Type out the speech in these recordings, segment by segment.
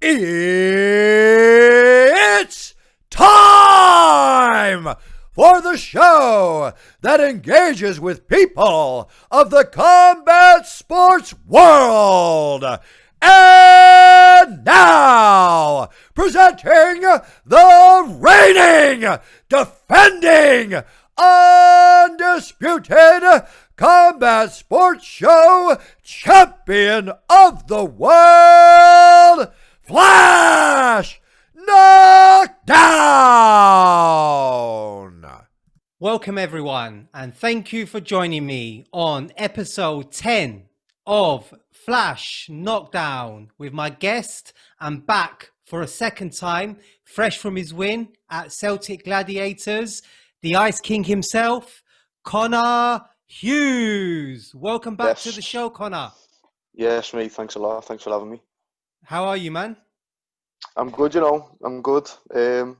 It's time for the show that engages with people of the combat sports world. And now, presenting the reigning, defending, undisputed combat sports show champion of the world, Flash Knockdown! Welcome everyone, and thank you for joining me on episode 10 of Flash Knockdown with my guest. I'm back for a second time, fresh from his win at Celtic Gladiators, the Ice King himself, Connor Hughes. Welcome back to the show, Connor. Yes, mate. Thanks a lot. Thanks for having me. How are you, man? I'm good, I'm good.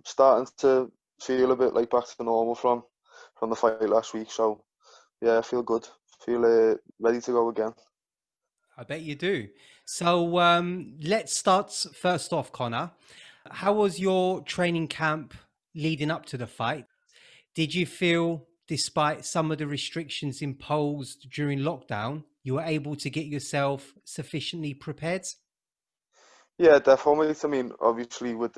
Starting to feel a bit like back to normal from the fight last week. So, yeah, I feel good. Feel ready to go again. I bet you do. So let's start first off, Connor. How was your training camp leading up to the fight? Did you feel, despite some of the restrictions imposed during lockdown, you were able to get yourself sufficiently prepared? Yeah, definitely. I mean, obviously with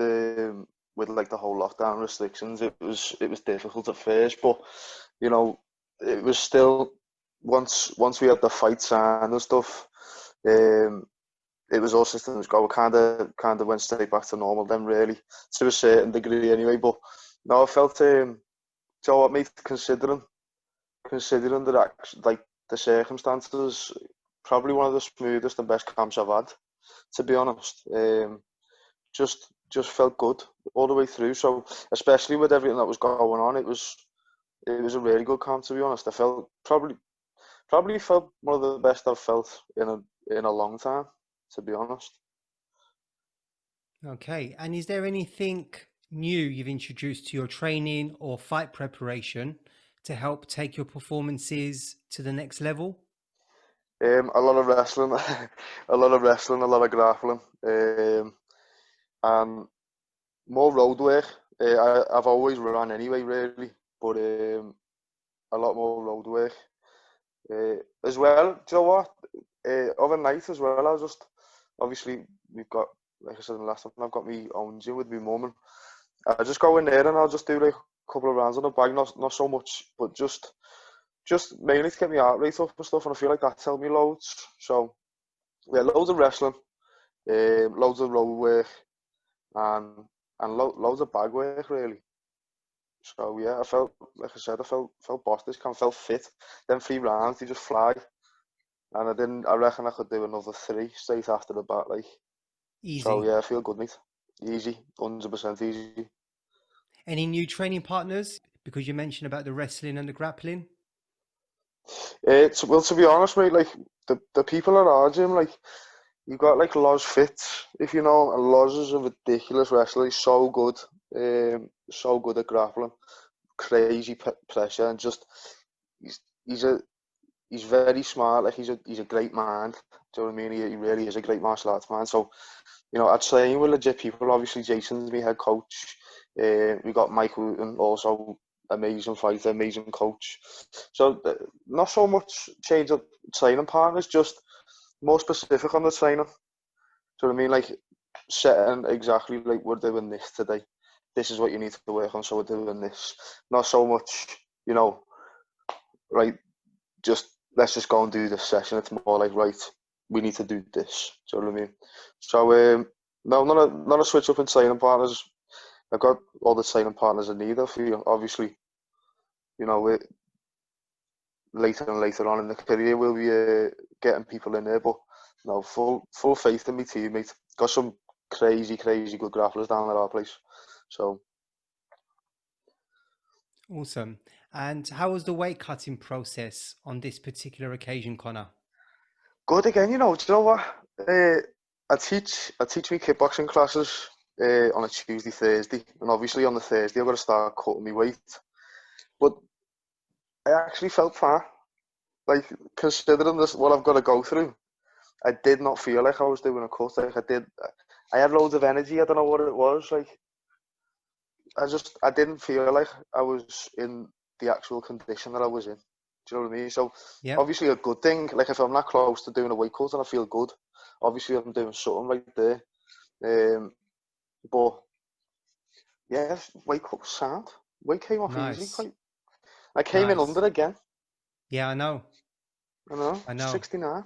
like the whole lockdown restrictions, it was difficult at first, but it was still once we had the fight signed and stuff. It was all systems go. Kind of went straight back to normal then, really, to a certain degree anyway. But no, I felt so what, mate, considering like the circumstances, probably one of the smoothest and best camps I've had, to be honest. Just felt good all the way through. So especially with everything that was going on, it was a really good camp, to be honest. I felt probably felt one of the best I've felt in a long time, to be honest. Okay. And is there anything new you've introduced to your training or fight preparation to help take your performances to the next level? A lot of wrestling, a lot of grappling, and more road work. I've always run anyway, really, but a lot more road work. As well, do you know what? Overnight as well, I was just, obviously, we've got, like I said in the last time, I've got my own gym with my mum, and I just go in there and I'll just do like a couple of rounds on the bag, not so much, but just mainly to get my heart rate up and stuff, and I feel like that's helped me loads. So yeah, loads of wrestling, loads of road work, and loads of bag work, really. So yeah, I felt, like I said, I felt boss this camp, felt fit. Then 3 rounds, they just fly, and I reckon I could do another 3 straight after the bat, like. Easy. So yeah, I feel good, mate. Easy, 100% easy. Any new training partners? Because you mentioned about the wrestling and the grappling. Well, to be honest, mate, like the people at our gym, like, you got like Loz Fitz, if you know, and Loz is a ridiculous wrestler. He's so good at grappling, crazy pressure, and just he's very smart. Like, he's a great mind. Do you know what I mean? He really is a great martial arts man. So, I train with legit people. Obviously, Jason's my head coach. We got Mike Wooten, also amazing fighter, amazing coach. So not so much change of training partners, just more specific on the training. Do you know what I mean? Like, setting exactly like, we're doing this today. This is what you need to work on, so we're doing this. Not so much, right, let's just go and do this session. It's more like, right, we need to do this. Do you know what I mean? So no, not a switch up in training partners. I've got all the training partners I need. I feel, obviously, later and later on in the career, we'll be getting people in there. But no, full faith in my team, mate. Got some crazy good grapplers down at our place. So awesome. And how was the weight cutting process on this particular occasion, Connor? Good again. Do you know what? I teach me kickboxing classes on a Tuesday, Thursday, and obviously on the Thursday I've got to start cutting my weight. But I actually felt fine. Like, considering this, what I've got to go through, I did not feel like I was doing a cut. Like, I had loads of energy. I don't know what it was. Like, I didn't feel like I was in the actual condition that I was in. Do you know what I mean? So Yeah. obviously a good thing. Like if I'm not close to doing a weight cut and I feel good, obviously I'm doing something right there. But yeah, weight cut was sound. Weight came off easy. Nice. I came in Nice. under again. Yeah, I know. I know. I know. 69.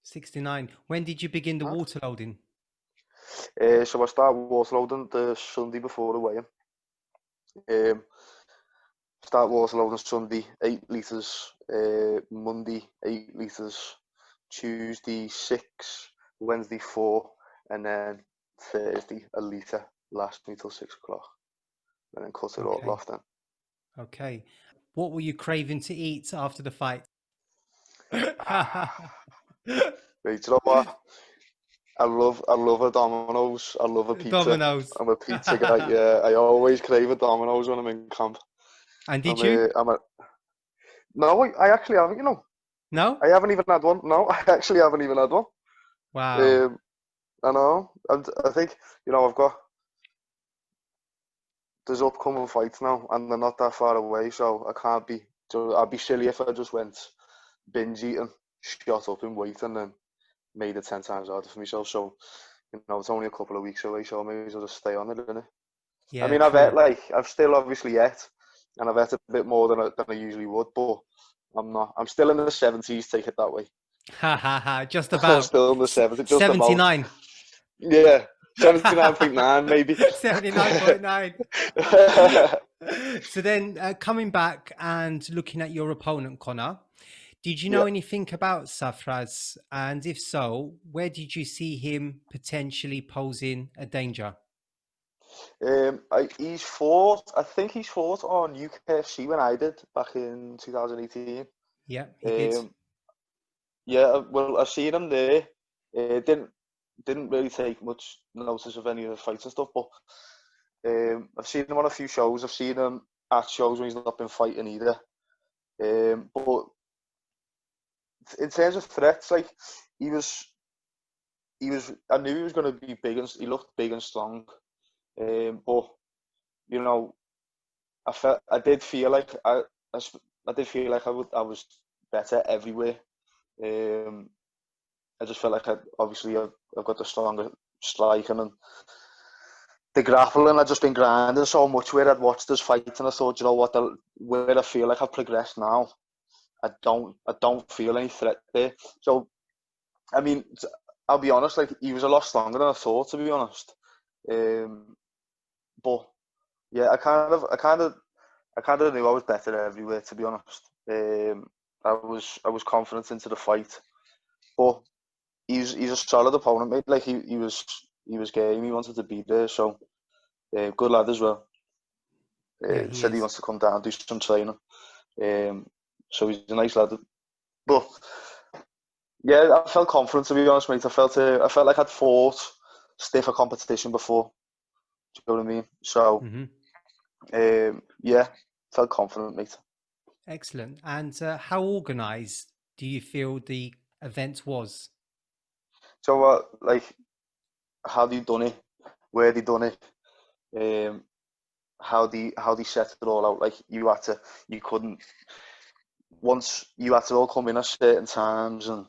69. When did you begin the water loading? So I start water loading the Sunday before the weigh-in. Start water loading Sunday, 8 litres. Monday, 8 litres. Tuesday, 6. Wednesday, 4. And then Thursday, a litre. Lasts me till 6 o'clock. And then cut it all Okay. off then. Okay. What were you craving to eat after the fight? Right, do you know what? I love a Domino's. I love a pizza. Domino's. I'm a pizza guy. Yeah, I always crave a Domino's when I'm in camp. And did you? No, I actually haven't. You know, No? I haven't even had one. No, I actually haven't even had one. Wow. I know. I think there's upcoming fights now, and they're not that far away, so I can't be. So I'd be silly if I just went binge eating, shot up in weight, and then made it 10 times harder for myself. So, you know, it's only a couple of weeks away, so I may as well just stay on it, innit? Yeah, I mean, I've still obviously ate, and I've ate a bit more than I usually would, but I'm not. I'm still in the 70s, take it that way. Ha ha ha. Just I'm about. still in the 70s, just 79. about. Yeah, 79.9 maybe. 79.9. So then coming back and looking at your opponent, Connor, did you know anything about Safraz? And if so, where did you see him potentially posing a danger? I think he's fought on UKFC when I did back in 2018. Yeah, he did. Yeah, well, I've seen him there. Didn't really take much notice of any of the fights and stuff, but I've seen him on a few shows. I've seen him at shows when he's not been fighting either. But in terms of threats, like he was. I knew he was going to be big and he looked big and strong. But you know, I did feel like I was better everywhere. I just felt like I've got the stronger striking and the grappling. I'd just been grinding so much where I'd watched this fight and I thought, you know what, where I feel like I've progressed now, I don't feel any threat there. So, I mean, I'll be honest, like he was a lot stronger than I thought, to be honest. But yeah, I kind of knew I was better everywhere, to be honest. I was confident into the fight, but he's a solid opponent, mate. Like he was game. He wanted to be there, so good lad as well. Said he wants to come down and do some training. So he's a nice lad. But yeah, I felt confident, to be honest, mate. I felt like I'd fought stiffer competition before. Do you know what I mean? So yeah, felt confident, mate. Excellent. And how organised do you feel the event was? So like, how they done it, where they done it, how they set it all out. Like you had to all come in at certain times, and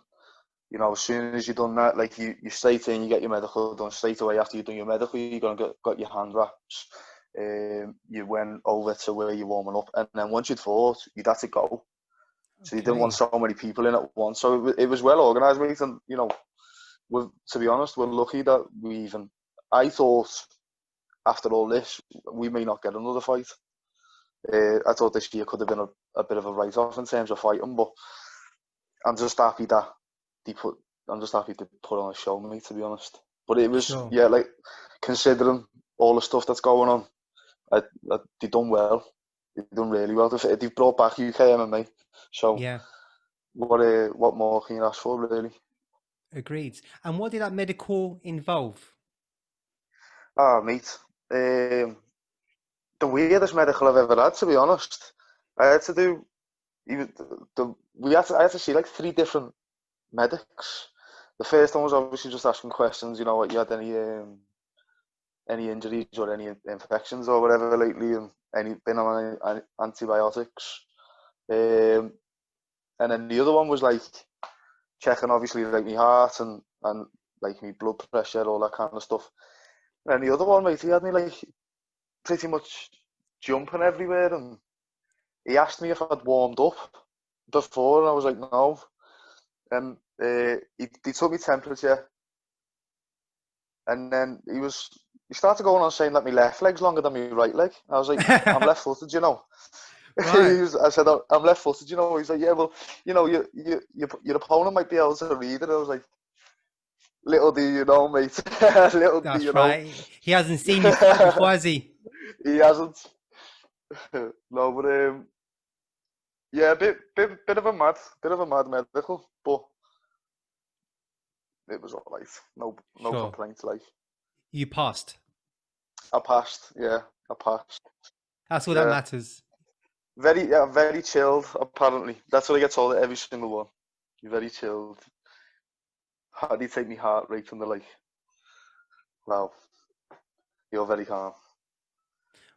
you know, as soon as you done that, like you straight in, you get your medical done straight away. After you've done your medical, you're gonna got your hand wraps. You went over to where you're warming up, and then once you'd fought, you'd have to go. So you didn't want so many people in at once. So it was well organised, mate. And you know, to be honest, we're lucky that I thought after all this, we may not get another fight. I thought this year could have been a bit of a write-off in terms of fighting, but I'm just happy that I'm just happy to put on a show, mate, to be honest. But it was, yeah, like, considering all the stuff that's going on, they've done well. They've done really well. They've brought back UK MMA. So, yeah. What more can you ask for, really? Agreed. And what did that medical involve? Mate, the weirdest medical I've ever had, to be honest. I had to do, I had to see like 3 different medics. The first one was obviously just asking questions, you know, what you had any any injuries or any infections or whatever lately, and been on antibiotics. And then the other one was like checking obviously like my heart and like my blood pressure, all that kind of stuff. And the other one, mate, he had me like pretty much jumping everywhere, and he asked me if I'd warmed up before, and I was like, no. And he took me temperature, and then he started going on saying that my left leg's longer than my right leg. I was like, I'm left-footed, you know. Right. I said, I'm left-footed, you know. He's like, yeah, well, you know, your opponent might be able to read it. I was like, little do you know, mate. Little do That's you know. right. He hasn't seen you fight before, has he? He hasn't. No, but yeah, bit of a mad medical, but it was all right. No Sure. complaints. Like, You passed. I passed. Yeah, I passed. That's all that matters. Very chilled. Apparently, that's what I get told at every single one. You're very chilled. How do you take me heart rate? And they're like, wow, you're very calm.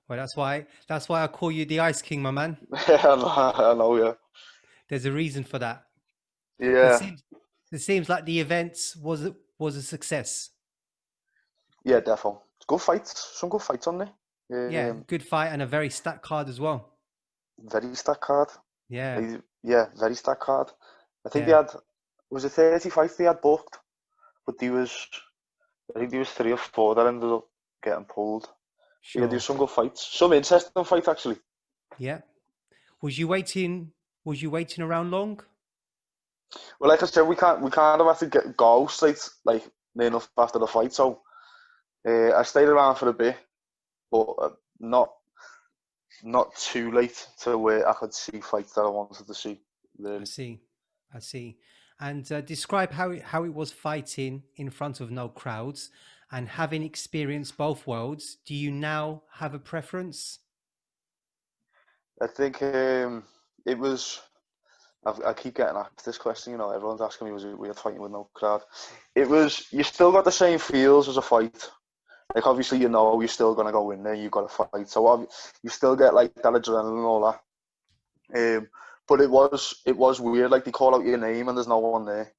Well, that's why I call you the Ice King, my man. I know, yeah. There's a reason for that. Yeah. It seems like the event was a success. Yeah, definitely. Good fights. Some good fights on there. Yeah, good fight and a very stacked card as well. Very stacked card. Yeah. Yeah, very stacked card. I think Yeah. was it 30 fights they had booked, but I think there was 3 or 4 that ended up getting pulled. Sure. Yeah, there was some good fights. Some interesting fights, actually. Yeah. Was you waiting around long? Well, like I said, we kind of had to go straight, like, near enough after the fight. So I stayed around for a bit, but not too late to where I could see fights that I wanted to see. Really. I see. And describe how it was fighting in front of no crowds, and having experienced both worlds. Do you now have a preference? I think it was. I keep getting asked this question. You know, everyone's asking me, was it weird fighting with no crowd? It was. You still got the same feels as a fight. Like, obviously, you know, you're still gonna go in there. You got to fight, so you still get like that adrenaline and all that. But it was weird. Like, they call out your name and there's no one there.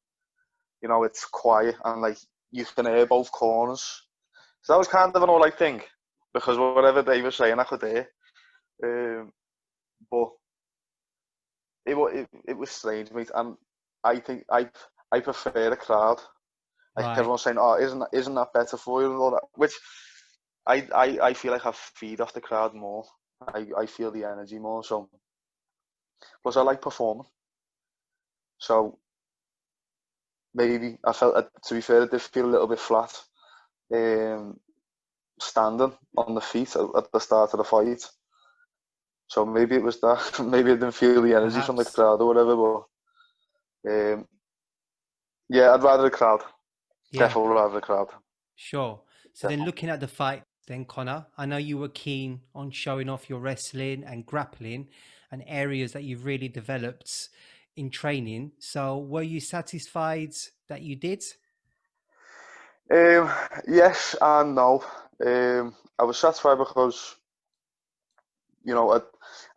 You know, it's quiet and like you can hear both corners. So that was kind of an alright thing, because whatever they were saying, I could hear. But it was strange, mate. And I think I prefer a crowd. Like, Right. everyone's saying, "Oh, isn't that better for you?" and all that. Which I feel like I feed off the crowd more. I feel the energy more. So, plus I like performing. So maybe I felt, to be fair, it did feel a little bit flat, standing on the feet at the start of the fight. So maybe it was that. Maybe I didn't feel the energy from the Perhaps. crowd or whatever. But yeah, I'd rather the crowd. Yeah. Definitely rather the crowd. Sure. So then, looking at the fight, then Connor, I know you were keen on showing off your wrestling and grappling and areas that you've really developed in training. So were you satisfied that you did? Yes and no. I was satisfied because, you know,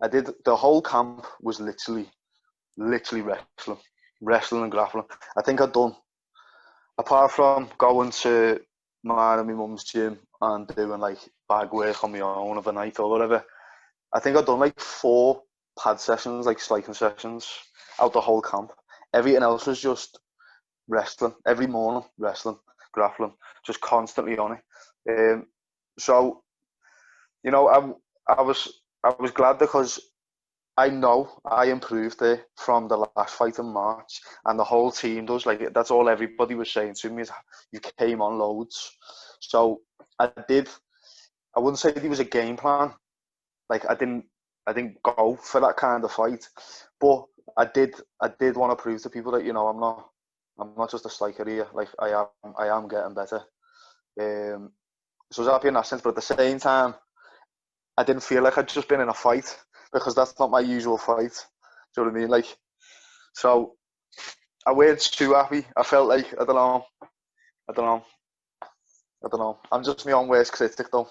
I did, the whole camp was literally wrestling and grappling. I think I'd done, apart from going to mine and my mum's gym and doing like bag work on my own of a night or whatever, I think I'd done like 4 pad sessions, like striking sessions, out the whole camp. Everything else was just wrestling. Every morning, wrestling, grappling, just constantly on it. So, you know, I was glad, because I know I improved there from the last fight in March, and the whole team does. Like, that's all everybody was saying to me, is you came on loads. So I wouldn't say there was a game plan. Like, I didn't go for that kind of fight, but I did want to prove to people that, you know, I'm not just a striker here. Like, I am getting better. So I was happy in that sense, but at the same time, I didn't feel like I'd just been in a fight, because that's not my usual fight. Do you know what I mean? Like, so I weren't too happy. I felt like, I don't know. I don't know. I'm just my own worst critic, though.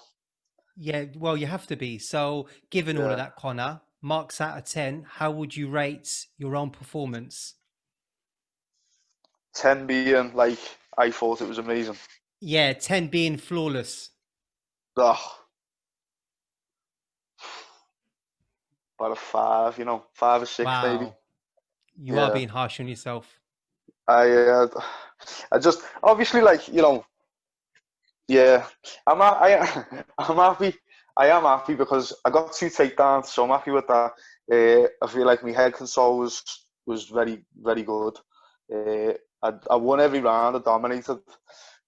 Yeah, well, you have to be. So, given all of Yeah. that, Connor, marks out of 10, how would you rate your own performance? 10 being like, I thought it was amazing. Yeah, 10 being flawless. Ugh, about a 5, 5 or 6 maybe. Wow. You are Yeah. being harsh on yourself. I just, obviously, like, yeah, I'm happy. I am happy because I got 2 takedowns, so I'm happy with that. I feel like my head control was very, very good. I won every round, I dominated,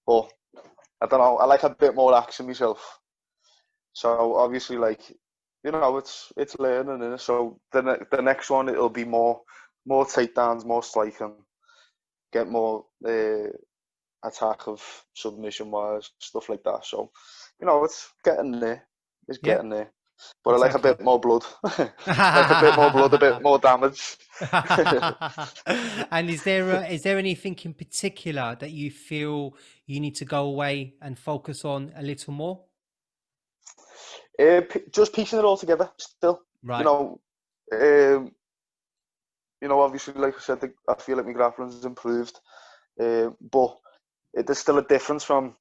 but I don't know, I like a bit more action myself. So obviously, like, it's learning, innit? So the next one, it'll be more takedowns, more striking, get more attack of submission wise, stuff like that. So, it's getting there. It's getting Yep, there. But I like a exactly. bit more blood. Like a bit more blood, a bit more damage. And is there anything in particular that you feel you need to go away and focus on a little more? Just piecing it all together still. You Right. know, obviously, like I said, I feel like my grappling's improved. But there's still a difference from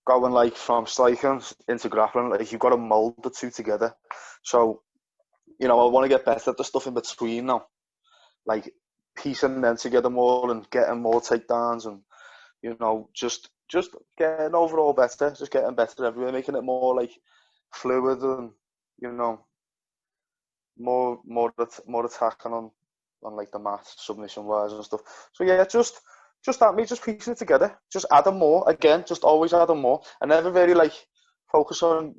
going like from striking into grappling. Like you've got to mold the two together. So, I want to get better at the stuff in between now. Like piecing them together more and getting more takedowns and, just getting overall better, just getting better everywhere, making it more like fluid and, you know, more attacking on like the mat, submission wise and stuff. So yeah, just that me just piecing it together, just adding more again, just always adding more. I never really like focus on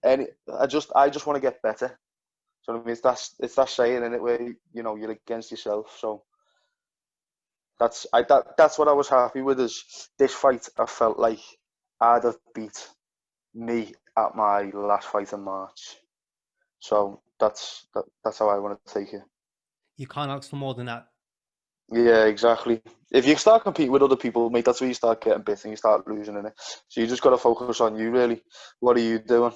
any. I just want to get better. So I mean, it's that saying in it where you're against yourself. So that's what I was happy with. Is this fight I felt like I'd have beat me at my last fight in March. So that's how I want to take it. You can't ask for more than that. Yeah, exactly. If you start competing with other people, mate, that's where you start getting bit and you start losing in it. So you just got to focus on you, really. What are you doing?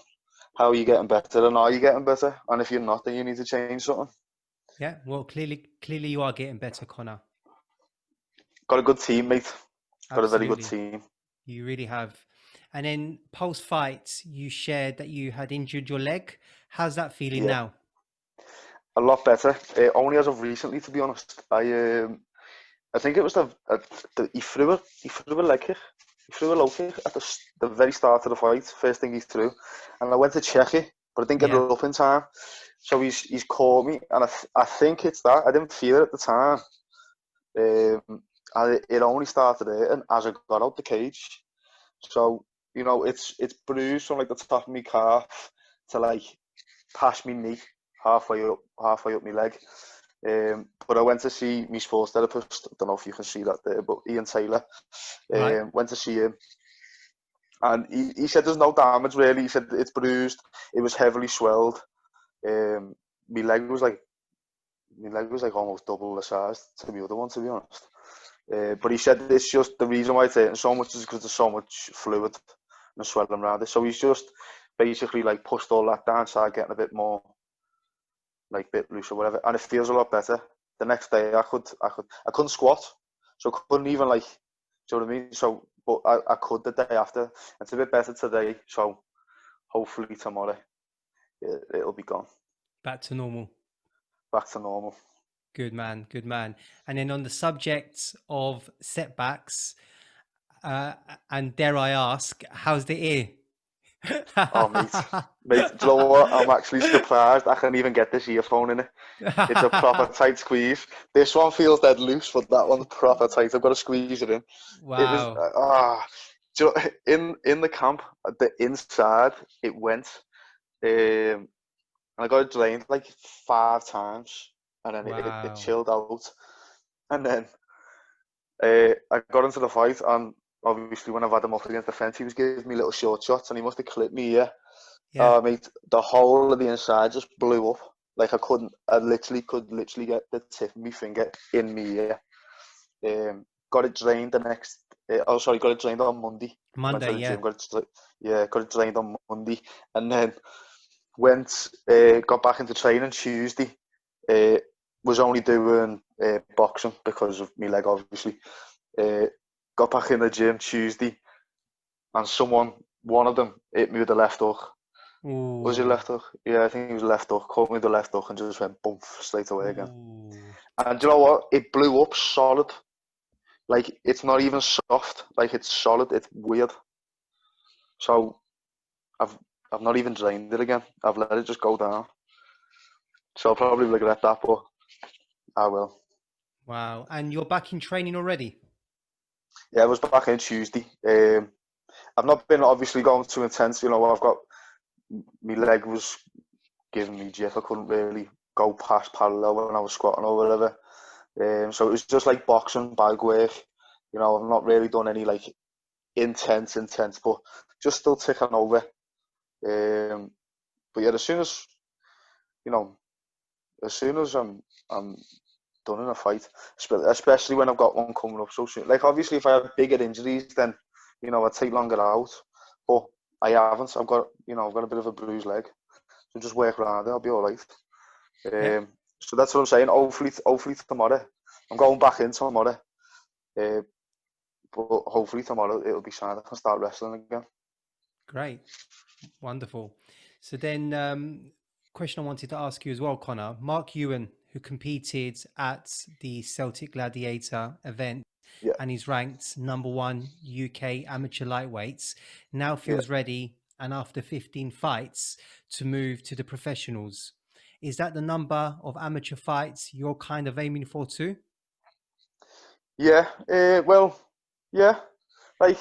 How are you getting better? And are you getting better? And if you're not, then you need to change something. Yeah, well, clearly you are getting better, Connor. Got a good team, mate. Got a very good Absolutely. team. You really have. And then post-fight, you shared that you had injured your leg. How's that feeling Yeah, now? a lot better. Only as of recently, to be honest. I think it was he threw a leg kick. He threw a low kick at the very start of the fight, first thing he threw. And I went to check it, but I didn't get it Yeah. up in time. So he's caught me, and I think it's that. I didn't feel it at the time. It only started hurting as I got out the cage. So, it's bruised from like the top of my calf to like past my knee, halfway up my leg. But I went to see my sports therapist. I don't know if you can see that there, but Ian Taylor. Right. Went to see him, and he said there's no damage really. He said it's bruised. It was heavily swelled. Um, my leg was like almost double the size to the other one, to be honest. But he said it's just the reason why it's hurting so much is because there's so much fluid and swelling around it. So he's just basically like pushed all that down, started getting a bit more like bit loose or whatever, and it feels a lot better. The next day I couldn't squat, so I couldn't even like, do you know what I mean? So, but I could the day after. It's a bit better today, so hopefully tomorrow it'll be gone, Back to normal. back to normal. Good man. Good man. And then on the subject of setbacks, and dare I ask, how's the ear? Oh mate, do you know what? I'm actually surprised I can even get this earphone in it. It's a proper tight squeeze. This one feels dead loose, but that one's proper tight. I've got to squeeze it in. It was Wow. in the camp, the inside it went. And I got it drained like 5 times, and then it Wow. chilled out. And then I got into the fight, and obviously when I've had him up against the fence, he was giving me little short shots, and he must have clipped me. Yeah, Yeah. mate, the whole of the inside just blew up. Like I could literally get the tip of my finger in me ear. Got it drained the next Got it trained on Monday. Went Monday, to the yeah. gym, got it trained on Monday, and then got back into training Tuesday. Was only doing boxing because of my leg, obviously. Got back in the gym Tuesday, and one of them, hit me with the left hook. Ooh. Was it left hook? Yeah, I think it was left hook. Caught me with the left hook and just went boom straight away again. Ooh. And do you know what? It blew up solid. Like, it's not even soft. Like, it's solid. It's weird. So I've not even drained it again. I've let it just go down. So I'll probably regret that, but I will. Wow. And you're back in training already? Yeah, I was back in Tuesday. I've not been obviously going too intense. You know, my leg was giving me jiff. I couldn't really go past parallel when I was squatting or whatever. So it was just like boxing, bag work. You know, I've not really done any like intense, but just still ticking over. But yeah, as soon as I'm done in a fight, especially when I've got one coming up so soon. Like, obviously, if I have bigger injuries, then I'd take longer out. But I haven't. I've got a bit of a bruised leg, so just work around it. I'll be all right. So that's what I'm saying. Hopefully tomorrow. I'm going back in tomorrow. But hopefully tomorrow it'll be signed. I can start wrestling again. Great. Wonderful. So then, question I wanted to ask you as well, Connor. Mark Ewan, who competed at the Celtic Gladiator event, and he's ranked #1 UK amateur lightweights, now feels ready, and after 15 fights, to move to the professionals. Is that the number of amateur fights you're kind of aiming for too? Yeah. Well, yeah. Like,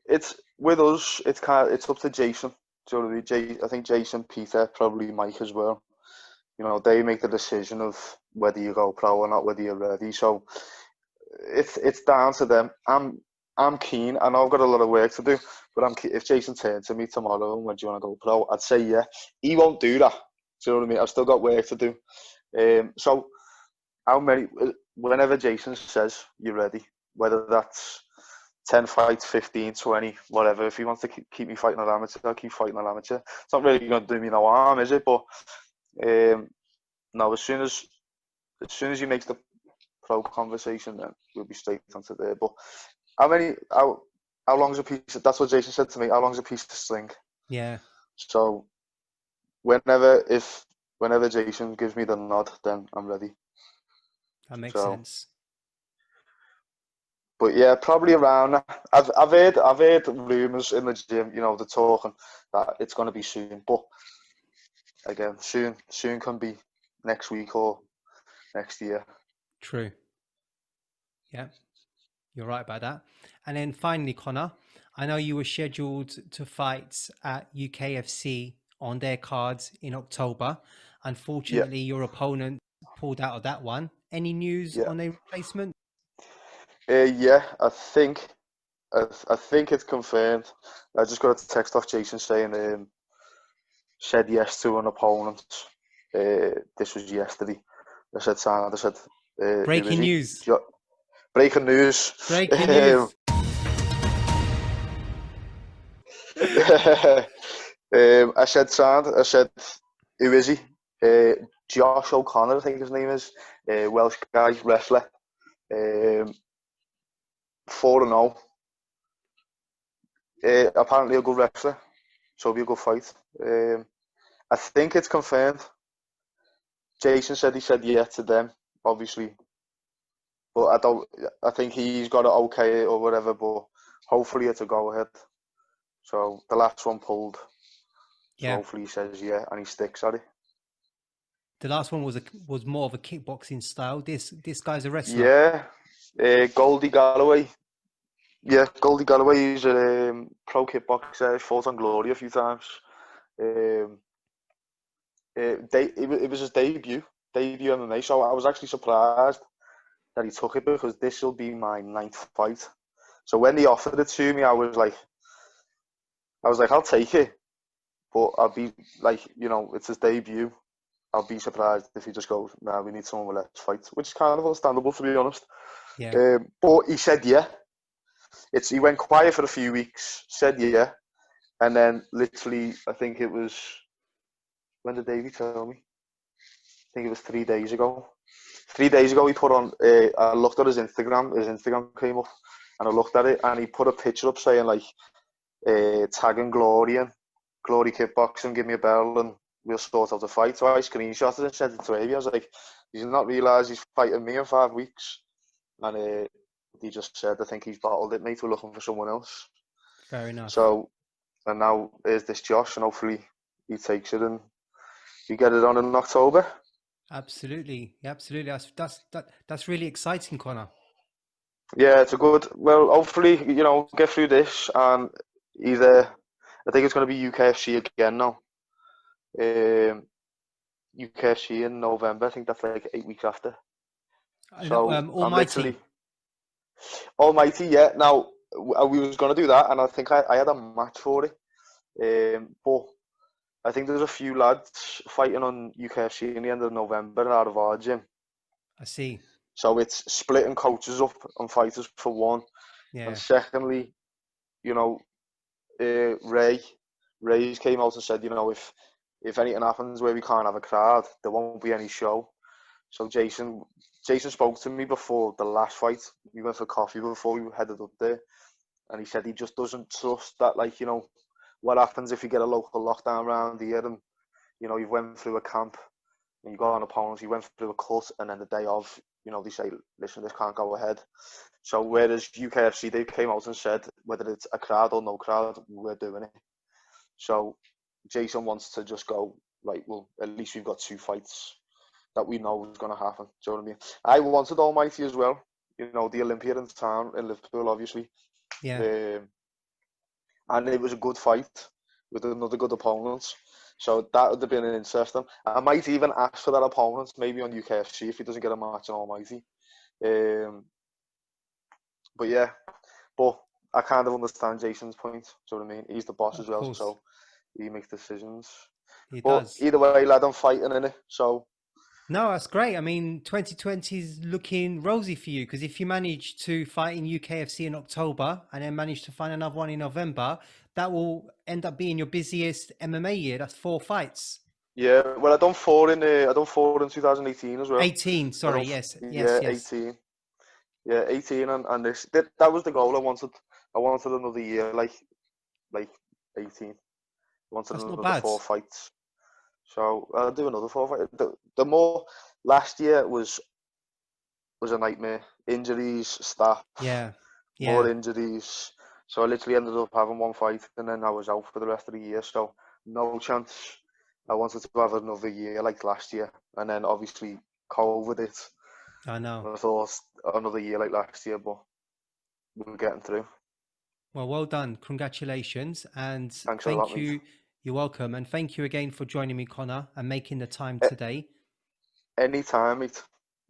it's with us. It's up to Jason. Do you know what I mean? I think Jason, Peter, probably Mike as well. They make the decision of whether you go pro or not, whether you're ready. So it's down to them. I'm keen. I know I've got a lot of work to do, but I'm keen. If Jason turned to me tomorrow and went, "Do you want to go pro?" I'd say yeah. He won't do that. Do you know what I mean? I've still got work to do. So how many? Whenever Jason says you're ready, whether that's 10 fights, 15, 20, whatever. If he wants to keep me fighting an amateur, I'll keep fighting an amateur. It's not really going to do me no harm, is it? But no, as soon as he makes the pro conversation, then we'll be straight onto there. But how long's a piece that's what Jason said to me, how long's a piece of string? Yeah. So whenever Jason gives me the nod, then I'm ready. That makes sense. But yeah, probably around. I've heard rumours in the gym, they're talking that it's going to be soon. But again, soon can be next week or next year. True. Yeah, you're right about that. And then finally, Connor, I know you were scheduled to fight at UKFC on their cards in October. Unfortunately, your opponent pulled out of that one. Any news on their replacement? Yeah, I think it's confirmed. I just got a text off Jason saying said yes to an opponent. This was yesterday. I said, breaking news. Breaking news. Breaking news. I said, who is he? Josh O'Connor, I think his name is. Welsh guy, wrestler. 4-0. Apparently a good wrestler, so it'll be a good fight. I think it's confirmed. Jason said he said yeah to them, obviously, but I think he's got to okay it or whatever. But hopefully it's a go ahead. So the last one pulled. So hopefully he says yeah and he sticks at it. The last one was more of a kickboxing style. This guy's a wrestler. Yeah, Goldie Galloway. Yeah, Goldie Galloway is a pro kickboxer. He fought on Glory a few times. It was his debut MMA. So I was actually surprised that he took it because this will be my 9th fight. So when he offered it to me, I was like, I'll take it, but I'll be like, it's his debut. I'll be surprised if he just goes, nah, we need someone with less fights, which is kind of understandable, to be honest. Yeah. But he said yeah. He went quiet for a few weeks, said yeah, and then literally, I think it was, when did Davey tell me? I think it was 3 days ago. 3 days ago, he put on, I looked at his Instagram came up, and I looked at it, and he put a picture up saying, like, tagging Glory and Glory Kickboxing, give me a bell, and we'll sort out a fight. So I screenshotted it and sent it to Davey. I was like, he's not realised he's fighting me in 5 weeks. And he just said, I think he's battled it, mate, we're looking for someone else. Fair enough. So, and now here's this Josh, and hopefully he takes it and we get it on in October. Absolutely. That's really exciting, Connor. Yeah, it's a good, well, hopefully, get through this, and either, I think it's going to be UKFC again now. UKFC in November, I think that's like 8 weeks after. So Almighty. Almighty, yeah. Now, we was going to do that, and I think I had a match for it. But I think there's a few lads fighting on UKFC in the end of November out of our gym. I see. So it's splitting coaches up and fighters for one. Yeah. And secondly, Ray's came out and said, if anything happens where we can't have a crowd, there won't be any show. So Jason spoke to me before the last fight. We went for coffee before we headed up there, and he said he just doesn't trust that, what happens if you get a local lockdown around here, and you've went through a camp and you got on opponents, you went through a cut, and then the day of, they say, listen, this can't go ahead. So whereas UKFC, they came out and said, whether it's a crowd or no crowd, we're doing it. So Jason wants to just go, right, well, at least we've got 2 fights that we know is going to happen. Do you know what I mean? I wanted Almighty as well. The Olympia in town in Liverpool, obviously. Yeah. And it was a good fight with another good opponent. So that would have been an interesting. I might even ask for that opponent, maybe on UKFC, if he doesn't get a match on Almighty. But yeah, I kind of understand Jason's point. Do you know what I mean? He's the boss as well, so he makes decisions. He does. Either way, lad, I'm fighting in it. So. No, that's great. I mean, 2020 is looking rosy for you, because if you manage to fight in UKFC in October and then manage to find another one in November, that will end up being your busiest MMA year. That's 4 fights. Yeah, well, I done 4 in 2018 as well. 18, sorry, yes. 18. Yeah, 18 and this. That was the goal. I wanted another year, like 18. I wanted That's another not bad. 4 fights. So I'll do another 4 fights. The more last year was a nightmare. Injuries, staff. Yeah. More injuries. So I literally ended up having 1 fight, and then I was out for the rest of the year. So no chance. I wanted to have another year like last year, and then obviously COVID it. I know. I thought another year like last year, but we're getting through. Well done. Congratulations. And Thanks thank a lot, you. mate. You're welcome. And thank you again for joining me, Connor, and making the time today. Anytime, mate.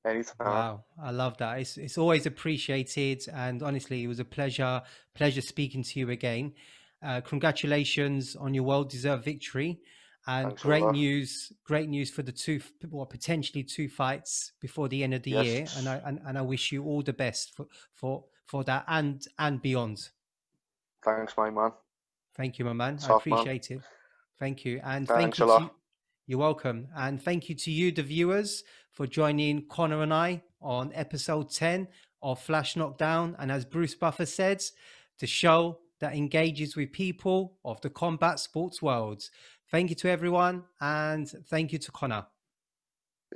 Anytime. Wow. I love that. It's always appreciated. And honestly, it was a pleasure speaking to you again. Congratulations on your well-deserved victory. And Thanks a lot. great news for the potentially 2 fights before the end of the year. And I wish you all the best for that and beyond. Thanks, my man. Thank you, my man. Soft I appreciate it. Thank you. And Thanks a lot. You're welcome. And thank you to you, the viewers, for joining Connor and I on episode 10 of Flash Knockdown. And as Bruce Buffer said, the show that engages with people of the combat sports world. Thank you to everyone, and thank you to Connor.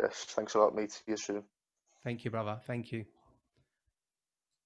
Yes, thanks a lot, mate. See you soon. Thank you, brother. Thank you.